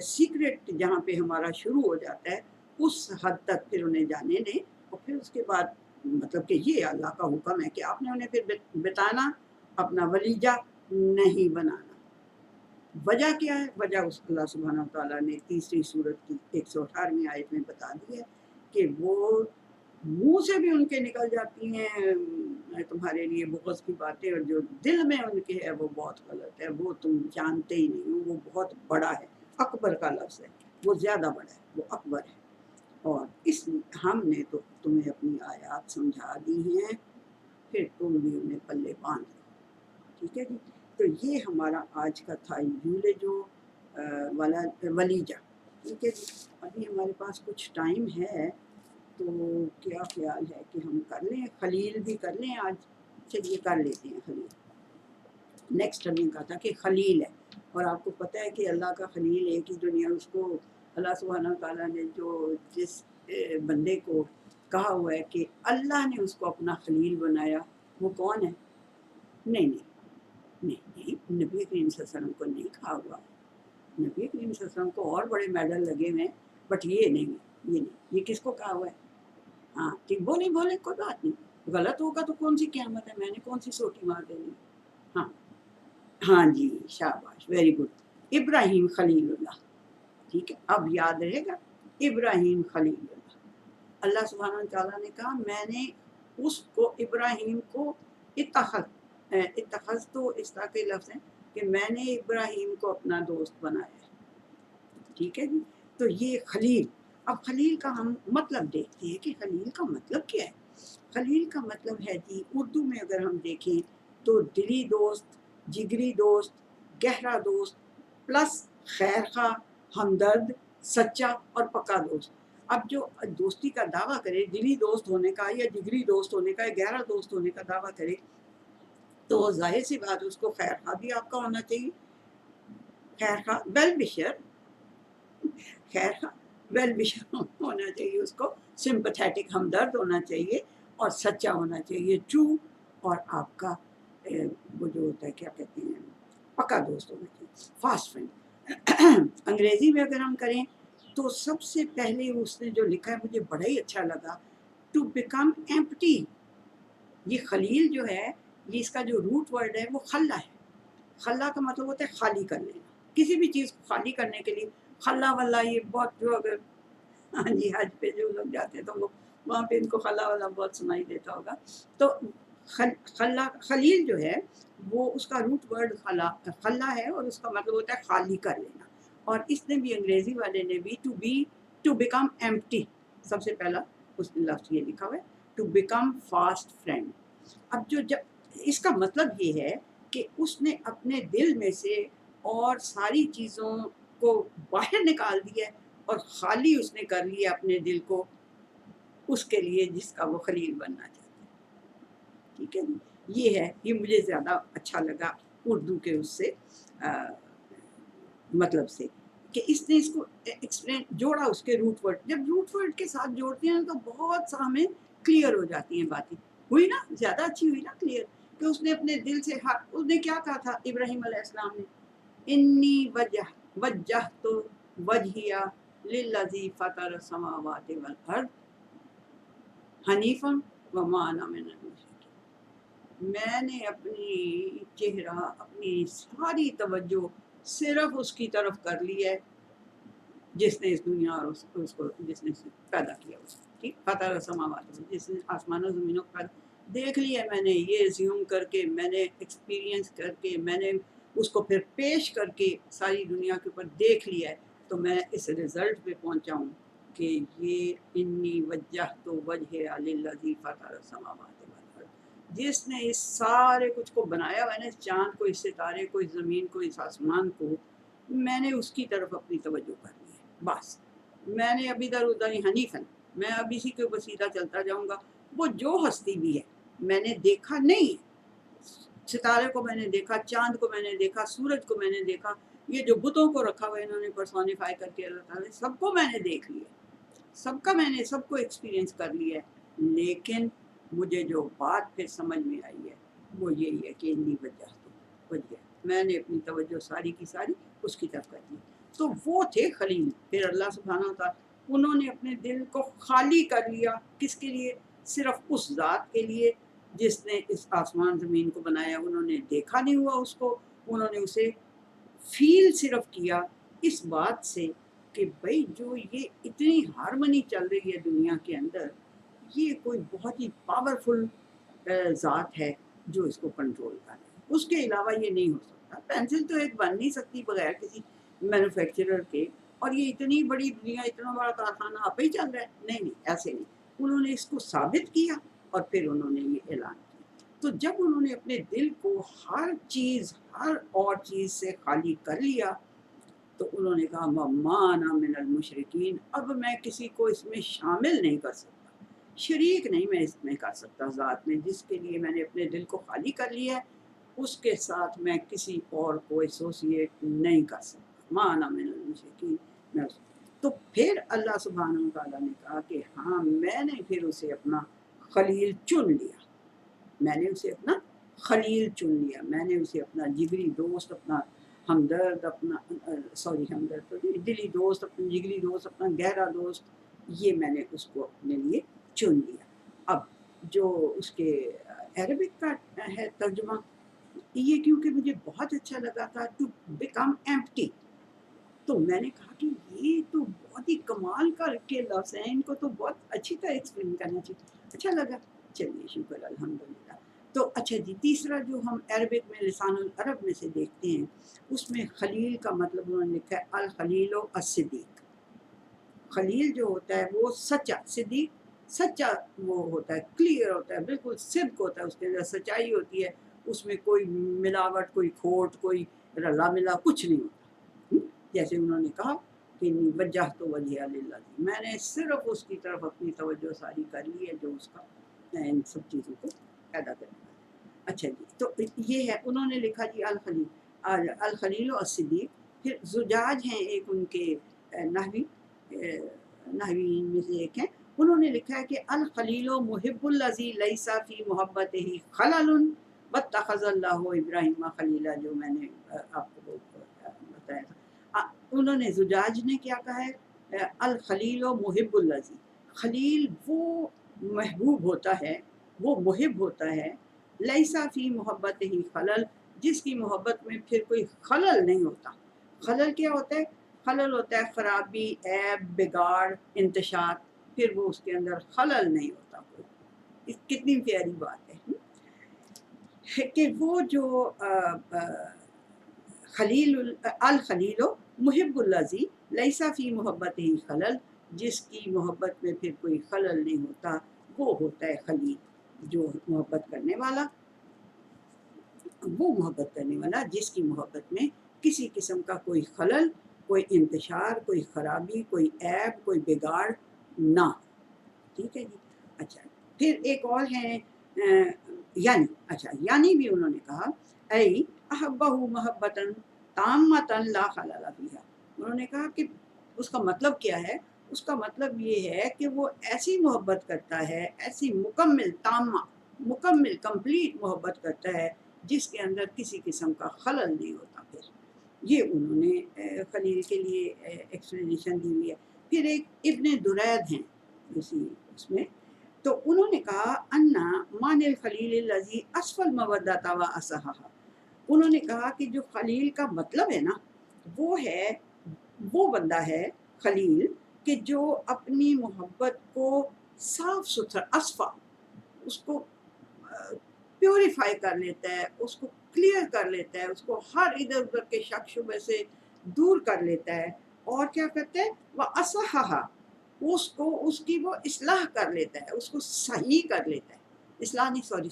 سیکرٹ جہاں پہ ہمارا شروع ہو جاتا ہے اس حد تک پھر انہیں جانے دیں. اور پھر اس کے بعد مطلب کہ یہ اللہ کا حکم ہے کہ آپ نے انہیں پھر بتانا، اپنا ولیجہ نہیں بنانا. وجہ کیا ہے؟ وجہ اس اللہ سبحانہ وتعالیٰ نے تیسری سورت کی 118ویں آیت میں بتا دی ہے کہ وہ منہ سے بھی ان کے نکل جاتی ہیں تمہارے لیے بغض کی باتیں، اور جو دل میں ان کے ہے وہ بہت غلط ہے. وہ تم جانتے ہی نہیں ہو. وہ بہت بڑا ہے، اکبر کا لفظ ہے، وہ زیادہ بڑا ہے، وہ اکبر ہے. اور اس لیے ہم نے تو تمہیں اپنی آیات سمجھا دی ہیں، پھر تم بھی انہیں پلے باندھ لو. ٹھیک ہے جی. تو یہ ہمارا آج کا تھا یولجو ولیجہ. ٹھیک ہے جی. ابھی ہمارے پاس کچھ ٹائم ہے تو کیا خیال ہے کہ ہم کر لیں خلیل بھی کر لیں آج؟ چلیے کر لیتے ہیں خلیل. نیکسٹ ہم نے کہا تھا کہ خلیل ہے، اور آپ کو پتہ ہے کہ اللہ کا خلیل ایک ہی دنیا. اس کو اللہ سبحانہ تعالیٰ نے جس بندے کو کہا ہوا ہے کہ اللہ نے اس کو اپنا خلیل بنایا، وہ کون ہے؟ نہیں، نبی کریم صلی اللہ علیہ وسلم کو نہیں کہا ہوا. نبی کریم صلی اللہ علیہ وسلم کو اور بڑے میڈل لگے ہوئے ہیں، بٹ یہ نہیں. یہ کس کو کہا ہوا ہے؟ ہاں ٹھیک، بولے کوئی بات نہیں. غلط ہوگا تو کون سی قیامت ہے، میں نے کون سی سوٹی مار دینی. ہاں جی، شاباش، ویری گڈ. ابراہیم خلیل اللہ. ٹھیک ہے، اب یاد رہے گا ابراہیم خلیل اللہ. اللہ سبحانہ تعالیٰ نے کہا میں نے اس کو ابراہیم کو اتخذ تو اس طرح کے لفظ ہیں کہ میں نے ابراہیم کو اپنا دوست بنایا. ٹھیک ہے جی. تو یہ خلیل. اب خلیل کا ہم مطلب دیکھتے ہیں کہ خلیل کا مطلب کیا ہے. خلیل کا مطلب ہے جی اردو میں اگر ہم دیکھیں تو دلی دوست، جگری دوست، گہرا دوست، پلس خیر خواہ، ہمدرد، سچا اور پکا دوست. اب جو دوستی کا دعویٰ کرے، دلی دوست ہونے کا یا جگری دوست ہونے کا یا گہرا دوست ہونے کا دعویٰ کرے، تو ظاہر سی بات اس کو خیر خواہ بھی آپ کا ہونا چاہیے. خیر خواہ ویل وشر، خیر خواہ ویل وشر ہونا چاہیے اس کو. سمپتھیٹک، ہمدرد ہونا چاہیے، اور سچا ہونا چاہیے، ٹرو. اور آپ کا وہ جو ہوتا ہے کیا کہتے ہیں، پکا دوست ہونا چاہیے، فاسٹ فرینڈ. انگریزی میں اگر ہم کریں تو سب سے پہلے اس نے جو لکھا ہے مجھے بڑا ہی اچھا لگا، ٹو بیکم ایمپٹی. یہ خلیل جو ہے، یہ اس کا جو روٹ ورڈ ہے وہ خلا ہے. خلا کا مطلب ہوتا ہے خالی کر لینا. کسی بھی چیز کو خالی کرنے کے لیے خلا ولا، یہ بہت جو اگر ہاں جی حج پہ جو لوگ جاتے ہیں تو وہ وہاں پہ ان کو خلا ولا بہت سنائی دیتا ہوگا. تو خلیل جو ہے وہ اس کا روٹ ورڈ خلا ہے، اور اس کا مطلب ہوتا ہے خالی کر لینا. اور اس نے بھی انگریزی والے نے بھی ٹو بیکم ایمپٹی، سب سے پہلا اس نے لفظ یہ لکھا ہوا ہے، ٹو بیکم فاسٹ فرینڈ. اب جب اس کا مطلب یہ ہے کہ اس نے اپنے دل میں سے اور ساری چیزوں کو باہر نکال دیا ہے اور خالی اس نے کر لیا اپنے دل کو اس کے لیے جس کا وہ خلیل بننا چاہتا ہے. ٹھیک ہے. یہ ہے، یہ مجھے زیادہ اچھا لگا اردو کے اس سے مطلب سے، کہ اس نے اس کو ایکسپلین جوڑا اس کے روٹ ورڈ. جب روٹ ورڈ کے ساتھ جوڑتے ہیں تو بہت سا ہمیں کلیئر ہو جاتی ہیں باتیں. ہوئی نا، زیادہ اچھی ہوئی نا، کلیئر، کہ اس نے اپنے دل سے اس نے کیا کہا تھا ابراہیم علیہ السلام نے، انی وجہت وجہیا للذی فطر السماوات والارض حنیفا وما انا من المشرکین، میں نے اپنی چہرہ، اپنی ساری توجہ صرف اس کی طرف کر لی ہے جس نے اس دنیا اور اس کو جس نے پیدا کیا، ٹھیک، فطر السماوات، جس نے آسمان و زمینوں پر دیکھ لیا میں نے، یہ زیوم کر کے، میں نے ایکسپیرینس کر کے، میں نے اس کو پھر پیش کر کے ساری دنیا کے اوپر دیکھ لیا ہے، تو میں اس رزلٹ پہ پہنچا ہوں کہ یہ انی وجہت وجہ للذی فطر السماوات والارض، جس نے اس سارے کچھ کو بنایا ہوا ہے نا، اس چاند کو، اس ستارے کو، اس زمین کو، اس آسمان کو، میں نے اس کی طرف اپنی توجہ کر لی ہے، بس میں نے ابھی ادھر ادھر حنیفن، میں اب اسی کے اوپر سیدھا چلتا جاؤں گا، وہ جو ہستی بھی ہے میں نے دیکھا نہیں ہے، ستارے کو میں نے دیکھا، چاند کو میں نے دیکھا، سورج کو میں نے دیکھا، یہ جو بتوں کو رکھا ہوا ہے انہوں نے پرسونیفائی کر کے اللہ تعالیٰ نے، سب کو میں نے دیکھ لیا، سب کا میں نے سب کو ایکسپیرینس کر لیا ہے، لیکن مجھے جو بات پھر سمجھ میں آئی ہے وہ یہی ہے کہ انی وجہ تو وجہ، میں نے اپنی توجہ ساری کی ساری اس کی طرف کر دی، تو وہ تھے خلیل، پھر اللہ سبحانہ وتعالیٰ انہوں نے اپنے دل کو خالی کر لیا، کس کے لیے؟ صرف اس ذات کے لیے جس نے اس آسمان زمین کو بنایا، انہوں نے دیکھا نہیں ہوا اس کو، انہوں نے اسے فیل صرف کیا اس بات سے کہ بھئی جو یہ اتنی ہارمنی چل رہی ہے دنیا کے اندر، یہ کوئی بہت ہی پاورفل ذات ہے جو اس کو کنٹرول کر رہا ہے، اس کے علاوہ یہ نہیں ہو سکتا، پینسل تو ایک بن نہیں سکتی بغیر کسی مینوفیکچرر کے، اور یہ اتنی بڑی دنیا، اتنا بڑا کارخانہ آپ ہی چل رہا ہے، نہیں نہیں، ایسے نہیں، انہوں نے اس کو ثابت کیا اور پھر انہوں نے یہ اعلان کیا، تو جب انہوں نے اپنے دل کو ہر چیز، ہر اور چیز سے خالی کر لیا، تو انہوں نے کہا وَمَا أَنَا مِنَ الْمُشْرِكِينَ، اب میں کسی کو اس میں شامل نہیں کر سکتا، شریک نہیں میں اس میں کر سکتا، ذات میں جس کے لیے میں نے اپنے دل کو خالی کر لیا ہے اس کے ساتھ میں کسی اور کو ایسوسیٹ نہیں کر سکتا، مَا أَنَا مِنَ الْمُشْرِكِينَ، میں تو پھر اللہ سبحانہ وتعالیٰ نے کہا کہ ہاں میں نے پھر اسے اپنا خلیل چن لیا، میں نے اسے اپنا خلیل چن لیا، میں نے اسے اپنا جگری دوست، اپنا ہمدرد، اپنا ہمدرد تو دلی دوست، اپنا جگری دوست، اپنا گہرا دوست، یہ میں نے اس کو اپنے لیے چن لیا۔ اب جو اس کے عربک کا ہے ترجمہ، یہ کیونکہ مجھے بہت اچھا لگا تھا، ٹو بیکم ایمپٹی، تو میں نے کہا کہ یہ تو بہت ہی کمال کر کے لفظ ہیں، ان کو تو بہت اچھی طرح ایکسپلین کرنا چاہیے، اچھا لگا، چلیے شکر الحمدللہ۔ تو اچھا جی، تیسرا جو ہم عربک میں لسان العرب میں سے دیکھتے ہیں، اس میں خلیل کا مطلب انہوں نے لکھا ہے الخلیل و الصدیق، خلیل جو ہوتا ہے وہ سچا، صدیق سچا، وہ ہوتا ہے کلیئر ہوتا ہے، بالکل صدق ہوتا ہے، اس کے اندر سچائی ہوتی ہے، اس میں کوئی ملاوٹ، کوئی کھوٹ، کوئی رلا ملا کچھ نہیں ہوتا، جیسے انہوں نے کہا کہ وجہت وجہ للہ، میں نے صرف اس کی طرف اپنی توجہ ساری کر لی ہے جو اس کا ان سب چیزوں کو پیدا کرنے والا۔ اچھا جی، تو یہ ہے، انہوں نے لکھا جی الخلیل و الصدیق، پھر زجاج ہیں ایک ان کے نحوی نحویین میں سے ایک ہیں، انہوں نے لکھا ہے کہ الخلیل محب الذی لیس فی محبتہ خلل واتخذ اللہ ابراہیم خلیلا، جو میں نے آپ کو بتایا تھا، انہوں نے زجاج نے کیا کہا ہے، الخلیل محب الذی، خلیل وہ محبوب ہوتا ہے، وہ محب ہوتا ہے، لیسا فی محبت ہی خلل، جس کی محبت میں پھر کوئی خلل نہیں ہوتا۔ خلل کیا ہوتا ہے؟ خلل ہوتا ہے خرابی، عیب، بگاڑ، انتشار، پھر وہ اس کے اندر خلل نہیں ہوتا کوئی، کتنی پیاری بات ہے کہ وہ جو خلیل الخلیل محب الذی لیسا فی محبت ہی خلل، جس کی محبت میں پھر کوئی خلل نہیں ہوتا، وہ ہوتا ہے خلیل، جو محبت کرنے والا، وہ محبت کرنے والا جس کی محبت میں کسی قسم کا کوئی خلل، کوئی انتشار، کوئی خرابی، کوئی عیب، کوئی بگاڑ نہ ہو، ٹھیک ہے جی۔ اچھا، پھر ایک اور ہے یعنی، اچھا یعنی بھی انہوں نے کہا ای احبہ محبتاً تامۃ لا خلل فیہا، انہوں نے کہا کہ اس کا مطلب کیا ہے؟ اس کا مطلب یہ ہے کہ وہ ایسی محبت کرتا ہے، ایسی مکمل تامہ، مکمل کمپلیٹ محبت کرتا ہے جس کے اندر کسی قسم کا خلل نہیں ہوتا. پھر یہ انہوں نے خلیل کے لیے ایکسپلینیشن دی ہوئی ہے. پھر ایک ابن درید ہیں اسی اس میں، تو انہوں نے کہا انا مان الخلیل الذی اسفل مودۃ و اصحھا، انہوں نے کہا کہ جو خلیل کا مطلب ہے نا وہ بندہ ہے خلیل کہ جو اپنی محبت کو صاف ستھرا اصفا، اس کو پیوریفائی کر لیتا ہے، اس کو کلیئر کر لیتا ہے، اس کو ہر ادھر ادھر کے شک شبہ سے دور کر لیتا ہے. اور کیا کرتا ہے وہ اصحھا، اس کی وہ اصلاح کر لیتا ہے، اس کو صحیح کر لیتا ہے. اصلاح نہیں، سوری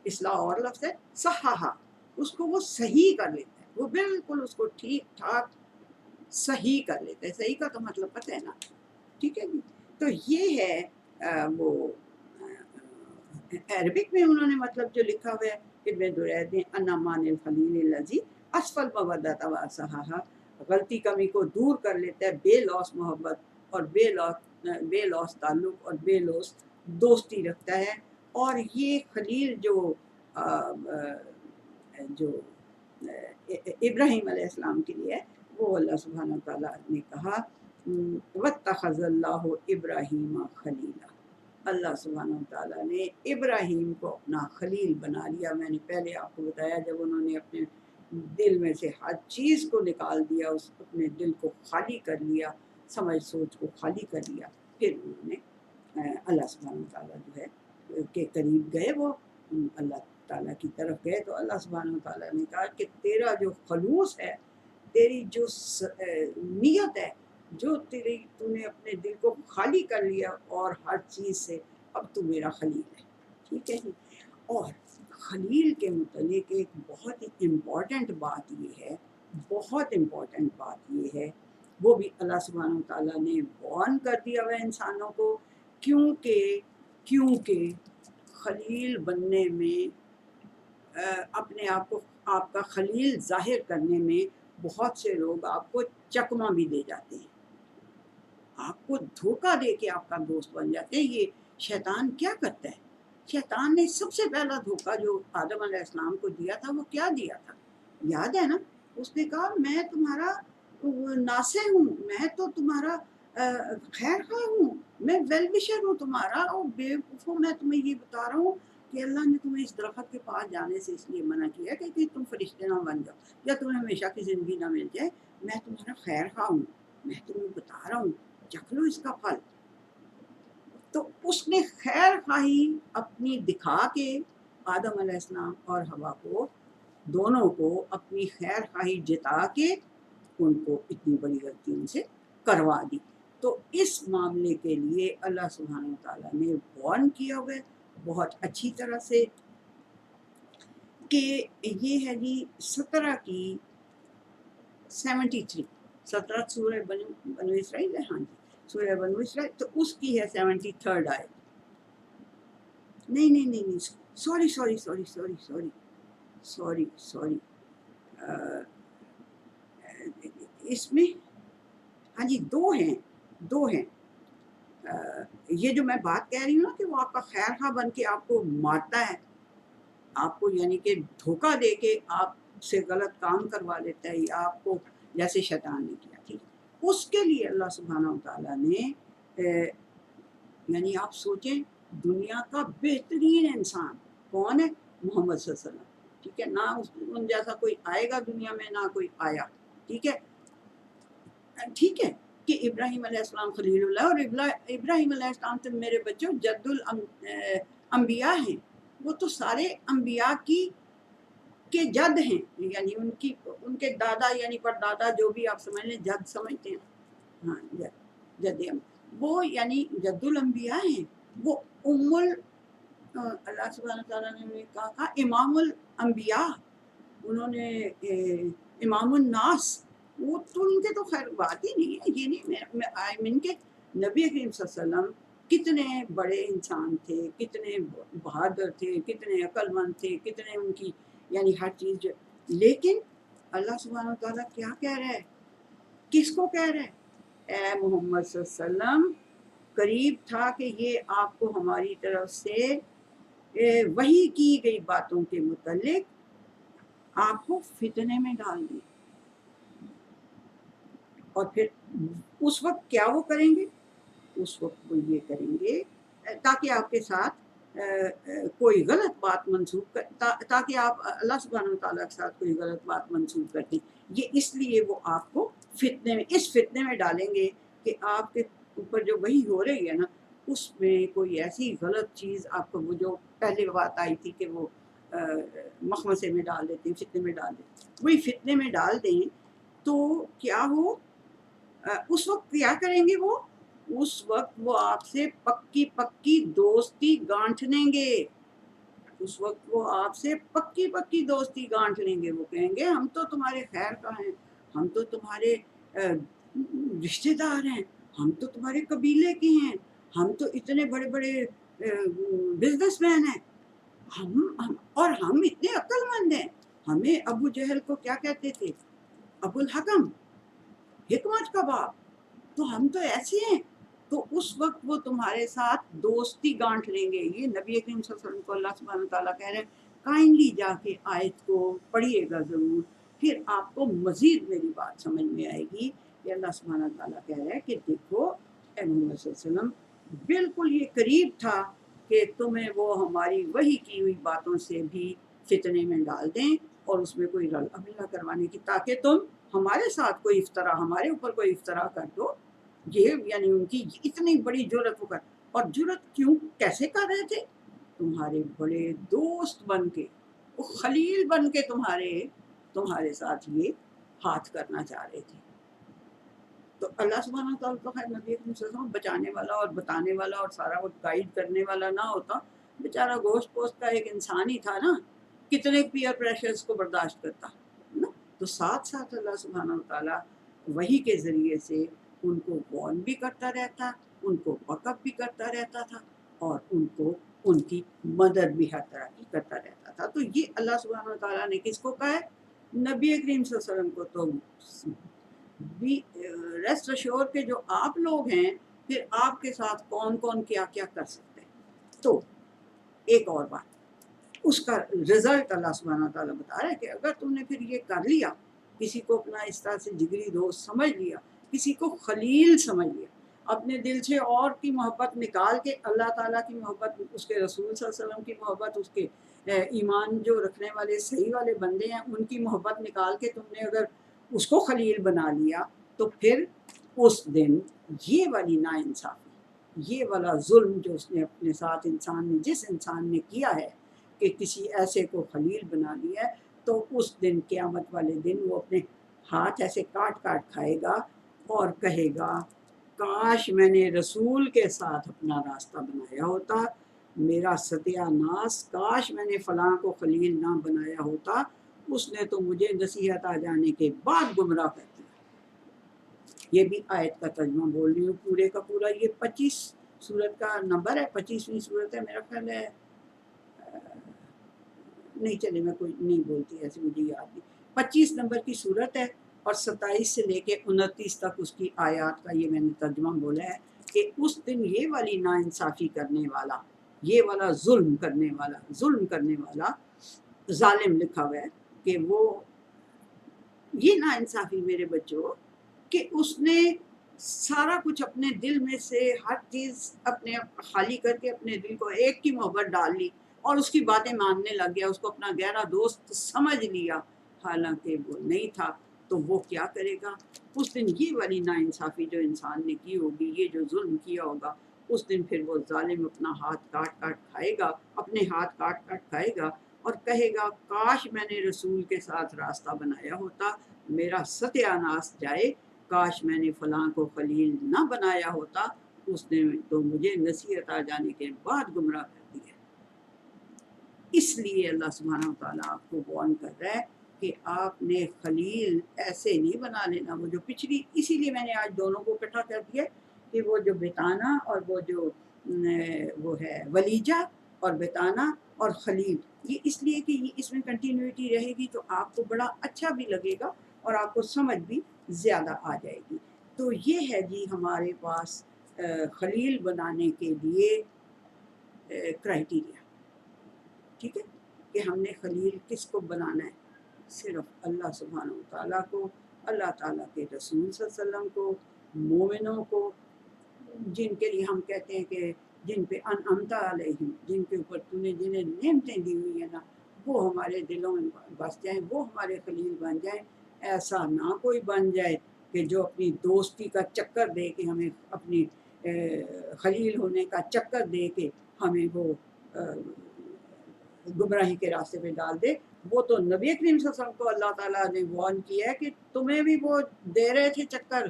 اصلاح اور لفظ ہے، صححا، اس کو وہ صحیح کر لیتا ہے، وہ بالکل اس کو ٹھیک ٹھاک صحیح کر لیتا ہے. صحیح کا تو مطلب پتہ ہے نا، ٹھیک ہے جی. تو یہ ہے وہ عربک میں انہوں نے مطلب جو لکھا ہوا ہے ابن درید نے انا مان الخلیل الذی اسفل مودۃ و اصحھا، غلطی کمی کو دور کر لیتا ہے، بے لوث محبت اور بے لوث تعلق اور بے لوث دوستی رکھتا ہے. اور یہ خلیل جو ابراہیم علیہ السلام کے لیے وہ اللہ سبحانہ تعالیٰ نے کہا واتخذ اللہ ابراہیم خلیلا، اللہ سبحانہ تعالیٰ نے ابراہیم کو اپنا خلیل بنا لیا. میں نے پہلے آپ کو بتایا جب انہوں نے اپنے دل میں سے ہر چیز کو نکال دیا، اپنے دل کو خالی کر لیا، سمجھ سوچ کو خالی کر لیا، پھر انہوں نے اللہ سبحانہ تعالیٰ جو ہے کے قریب گئے، وہ اللہ تعالیٰ کی طرف گئے. تو اللہ سبحانہ تعالیٰ نے کہا کہ تیرا جو خلوص ہے، تیری جو نیت ہے، جو تو نے اپنے دل کو خالی کر لیا اور ہر چیز سے، اب تو میرا خلیل ہے. ٹھیک ہے جی. اور خلیل کے متعلق ایک بہت ہی امپورٹنٹ بات یہ ہے، بہت امپورٹنٹ بات یہ ہے، وہ بھی اللہ سبحانہ تعالیٰ نے وارن کر دیا ہوا انسانوں کو، کیونکہ خلیل بننے میں اپنے آپ کا خلیل ظاہر کرنے میں بہت سے لوگ آپ کو چکما بھی دے جاتے ہیں، آپ کو دھوکہ دے کے آپ کا دوست بن جاتے ہیں. یہ شیطان کیا کرتا ہے؟ شیطان نے سب سے پہلا دھوکہ جو آدم علیہ السلام کو دیا تھا وہ کیا دیا تھا؟ یاد ہے نا؟ اس نے کہا میں تمہارا ناصح ہوں، میں تو تمہارا خیر خواہ ہوں، میں ویل وشر ہوں تمہارا، اور بے وقوفو میں تمہیں یہ بتا رہا ہوں کہ اللہ نے تمہیں اس درخت کے پاس جانے سے اس لیے منع کیا کہ تم فرشتے نہ بن جاؤ یا تمہیں ہمیشہ کی زندگی نہ مل جائے. میں تمہارا خیر خواہ ہوں، میں تمہیں بتا رہا ہوں چکھ لو اس کا پھل. تو اس نے خیر خواہی اپنی دکھا کے آدم علیہ السلام اور حوا کو، دونوں کو اپنی خیر خواہی جتا کے ان کو اتنی بڑی غلطی ان سے کروا دی. تو اس معاملے کے لیے اللہ سبحانہ تعالیٰ نے وارن کیا ہوا ہے بہت اچھی طرح سے کہ یہ ہے جی 17 سورہ بنو اسرائیل ہے. ہاں جی، سورہ بنو اسرائیل، تو اس کی ہے 73 آیت. نہیں سوری اس میں ہاں جی دو ہیں. یہ جو میں بات کہہ رہی ہوں نا کہ وہ آپ کا خیر خواہ بن کے آپ کو مارتا ہے، آپ کو یعنی کہ دھوکہ دے کے آپ سے غلط کام کروا لیتا ہے، یا آپ کو جیسے شیطان نے کیا. ٹھیک، اس کے لیے اللہ سبحانہ تعالیٰ نے یعنی آپ سوچیں دنیا کا بہترین انسان کون ہے؟ محمد صلی اللہ علیہ وسلم. ٹھیک ہے، نہ ان جیسا کوئی آئے گا دنیا میں، نہ کوئی آیا. ٹھیک ہے کہ ابراہیم علیہ السلام خلیل اللہ، اور ابراہیم علیہ السلام تو میرے بچوں جد الانبیاء ہیں، وہ تو سارے انبیاء کے جد ہیں، یعنی ان کے دادا یعنی پردادا جو بھی آپ سمجھ لیں، جد سمجھتے ہیں. ہاں جد وہ یعنی جد الانبیاء ہیں. وہ اللہ سبحانہ تعالیٰ نے کہا امام الانبیاء، انہوں نے امام الناس، وہ تو ان کے تو خیر بات ہی نہیں ہے. یہ نہیں میں کے نبی کریم صلی اللہ علیہ وسلم کتنے بڑے انسان تھے، کتنے بہادر تھے، کتنے عقل مند تھے، کتنے ان کی یعنی ہر چیز. لیکن اللہ سبحانہ تعالیٰ کیا کہہ رہا ہے؟ کس کو کہہ رہا ہے؟ اے محمد صلی اللہ علیہ وسلم، قریب تھا کہ یہ آپ کو ہماری طرف سے وحی کی گئی باتوں کے متعلق آپ کو فتنے میں ڈال دیں. اور پھر اس وقت کیا وہ کریں گے؟ اس وقت وہ یہ کریں گے تاکہ آپ کے ساتھ کوئی غلط بات منسوخ تاکہ آپ اللہ سبحانہ تعالیٰ کے ساتھ کوئی غلط بات منسوخ کر دیں. یہ اس لیے وہ آپ کو اس فتنے میں ڈالیں گے کہ آپ کے اوپر جو وحی ہو رہی ہے نا اس میں کوئی ایسی غلط چیز آپ کو، وہ جو پہلے بات آئی تھی کہ وہ مخمصے میں ڈال دیتے ہیں، فتنے میں ڈال دیتے ہیں، وہی فتنے میں ڈال دیں تو کیا ہو اس وقت کیا کریں گے وہ؟ اس وقت وہ آپ سے پکی پکی دوستی گانٹھ لیں گے. اس وقت وہ آپ سے پکی پکی دوستی گانٹھ لیں گے. وہ کہیں گے ہم تو تمہارے خیر کا ہیں، ہم تو تمہارے رشتے دار ہیں، ہم تو تمہارے قبیلے کے ہیں، ہم تو اتنے بڑے بڑے بزنس مین ہیں، اور ہم اتنے عقل مند ہیں. ہمیں ابو جہل کو کیا کہتے تھے؟ ابو الحکم، حکمت کا باپ. تو ہم تو ایسے ہیں. تو اس وقت وہ تمہارے ساتھ دوستی گانٹھ لیں گے. یہ نبی کریم صلی اللہ علیہ وسلم کو اللہ سبحانہ تعالیٰ کہہ رہے ہیں کائنڈلی جا کے آیت کو پڑھیے گا ضرور، پھر آپ کو مزید میری بات سمجھ میں آئے گی کہ اللہ سبحانہ تعالیٰ کہہ رہے ہیں کہ دیکھو اے محمد صلی اللہ علیہ وسلم، بالکل یہ قریب تھا کہ تمہیں وہ ہماری وحی کی ہوئی باتوں سے بھی فتنے میں ڈال دیں اور اس میں کوئی رل نہ کروانے کی، تاکہ تم ہمارے ساتھ کوئی افطرا، ہمارے اوپر کوئی افطرا کر دو. یہ یعنی ان کی اتنی بڑی جرت وہ کر. اور جرت کیوں کیسے کر رہے تھے؟ تمہارے بڑے دوست بن کے، وہ خلیل بن کے تمہارے ساتھ یہ ہاتھ کرنا چاہ رہے تھے. تو اللہ سبحانہ تعالیٰ تو خیر نبی اکرم صلی اللہ علیہ وسلم بچانے والا اور بتانے والا اور سارا وہ گائیڈ کرنے والا نہ ہوتا، بیچارہ گوشت پوست کا ایک انسان ہی تھا نا، کتنے پیئر پریشرز کو برداشت کرتا نا. تو ساتھ ساتھ اللہ سبحانہ تعالیٰ وحی کے ذریعے سے ان کو وارن بھی کرتا رہتا، ان کو وقف بھی کرتا رہتا تھا، اور ان کو ان کی مدد بھی ہر طرح کی کرتا رہتا تھا. تو یہ اللہ سبحانہ تعالیٰ نے کس کو کہا ہے؟ نبی کریم صلی اللہ علیہ وسلم کو. تو بھی ریسٹ اشور کے جو آپ لوگ ہیں، پھر آپ کے ساتھ کون کون کیا کیا کر سکتے ہیں. تو ایک اور بات، اس کا رزلٹ اللہ سبحانہ تعالیٰ بتا رہا ہے کہ اگر تم نے پھر یہ کر لیا، کسی کو اپنا اس طرح سے جگری دوست سمجھ لیا، کسی کو خلیل سمجھ لیا، اپنے دل سے اور کی محبت نکال کے اللہ تعالیٰ کی محبت، اس کے رسول صلی اللہ علیہ وسلم کی محبت، اس کے ایمان جو رکھنے والے صحیح والے بندے ہیں ان کی محبت نکال کے تم نے اگر اس کو خلیل بنا لیا، تو پھر اس دن یہ والی ناانصافی، یہ والا ظلم جو اس نے اپنے ساتھ جس انسان نے کیا ہے کہ کسی ایسے کو خلیل بنا لیا ہے، تو اس دن قیامت والے دن وہ اپنے ہاتھ ایسے کاٹ کاٹ کھائے گا اور کہے گا کاش میں نے رسول کے ساتھ اپنا راستہ بنایا ہوتا، میرا ستیہ ناس، کاش میں نے فلاں کو خلیل نہ بنایا ہوتا، اس نے تو مجھے نصیحت آ جانے کے بعد گمراہ کر دیا. یہ بھی آیت کا ترجمہ بول رہی ہوں، پورے کا پورا یہ 25 سورت کا نمبر ہے، 25ویں سورت ہے میرا خیال ہے. نہیں چلے میں کوئی نہیں بولتی ایسے، مجھے یاد نہیں. 25 نمبر کی سورت ہے اور 27 سے لے کے 29 تک اس کی آیات کا یہ میں نے ترجمہ بولا ہے کہ اس دن یہ والی ناانصافی کرنے والا، یہ والا ظلم کرنے والا ظالم لکھا ہوا ہے کہ وہ یہ ناانصافی میرے بچوں کہ اس نے سارا کچھ اپنے دل میں سے ہر چیز اپنے خالی کر کے اپنے دل کو ایک کی محبت ڈال لی اور اس کی باتیں ماننے لگ گیا، اس کو اپنا گہرا دوست سمجھ لیا، حالانکہ وہ نہیں تھا. تو وہ کیا کرے گا اس دن؟ یہ والی ناانصافی جو انسان نے کی ہوگی، یہ جو ظلم کیا ہوگا، اس دن پھر وہ ظالم اپنا ہاتھ کاٹ کاٹ کھائے گا، اپنے ہاتھ کاٹ کاٹ کھائے گا اور کہے گا کاش میں نے رسول کے ساتھ راستہ بنایا ہوتا، میرا ستیہ ناس جائے، کاش میں نے فلاں کو خلیل نہ بنایا ہوتا، اس نے تو مجھے نصیحت آ جانے کے بعد گمراہ کر دیا. اس لیے اللہ سبحانہ وتعالیٰ آپ کو وارن کر رہا ہے کہ آپ نے خلیل ایسے نہیں بنا لینا. وہ جو پچھلی، اسی لیے میں نے آج دونوں کو اکٹھا کر دیا کہ وہ جو بیتانا اور وہ جو وہ ہے ولیجہ اور بیتانا اور خلیل، یہ اس لیے کہ اس میں کنٹینیوٹی رہے گی تو آپ کو بڑا اچھا بھی لگے گا اور آپ کو سمجھ بھی زیادہ آ جائے گی. تو یہ ہے جی ہمارے پاس خلیل بنانے کے لیے کرائٹیریا. ٹھیک ہے، کہ ہم نے خلیل کس کو بنانا ہے؟ صرف اللہ سبحانہ و تعالیٰ کو، اللہ تعالیٰ کے رسول صلی اللہ علیہ وسلم کو، مومنوں کو، جن کے لیے ہم کہتے ہیں کہ جن پہ انعمت علیہم، جن کے اوپر تو نے جنہیں نعمتیں دی ہوئی ہیں نا، وہ ہمارے دلوں میں بس جائیں، وہ ہمارے خلیل بن جائیں۔ ایسا نہ کوئی بن جائے کہ جو اپنی دوستی کا چکر دے کے ہمیں اپنی خلیل ہونے کا چکر دے کے ہمیں وہ گمراہی کے راستے پہ ڈال دے۔ وہ تو نبی کریم صلی اللہ علیہ وسلم کو اللہ تعالیٰ نے وارن کیا ہے کہ تمہیں بھی وہ دے رہے تھے چکر،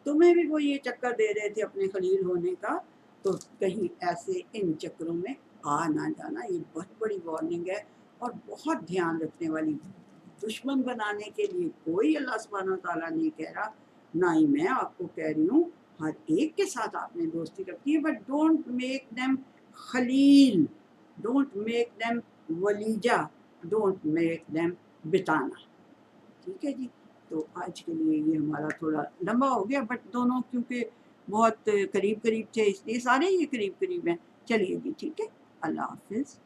تمہیں بھی وہ یہ چکر دے رہے تھے اپنے خلیل ہونے کا، تو کہیں ایسے ان چکروں میں آ نہ جانا۔ یہ بہت بڑی وارننگ ہے اور بہت دھیان رکھنے والی۔ دشمن بنانے کے لیے کوئی اللہ سبحانہ و تعالیٰ نہیں کہہ رہا، نہ ہی میں آپ کو کہہ رہی ہوں۔ ہر ایک کے ساتھ آپ نے دوستی رکھتی ہے، بٹ ڈونٹ میک دیم خلیل، ڈونٹ میک دیم ولیجہ، ڈونٹ میک دیم بتانا۔ ٹھیک ہے جی، تو آج کے لیے یہ ہمارا تھوڑا لمبا ہو گیا، بٹ دونوں کیونکہ بہت قریب قریب تھے اس لیے سارے یہ قریب قریب ہیں۔ چلیے جی ٹھیک ہے، اللہ حافظ۔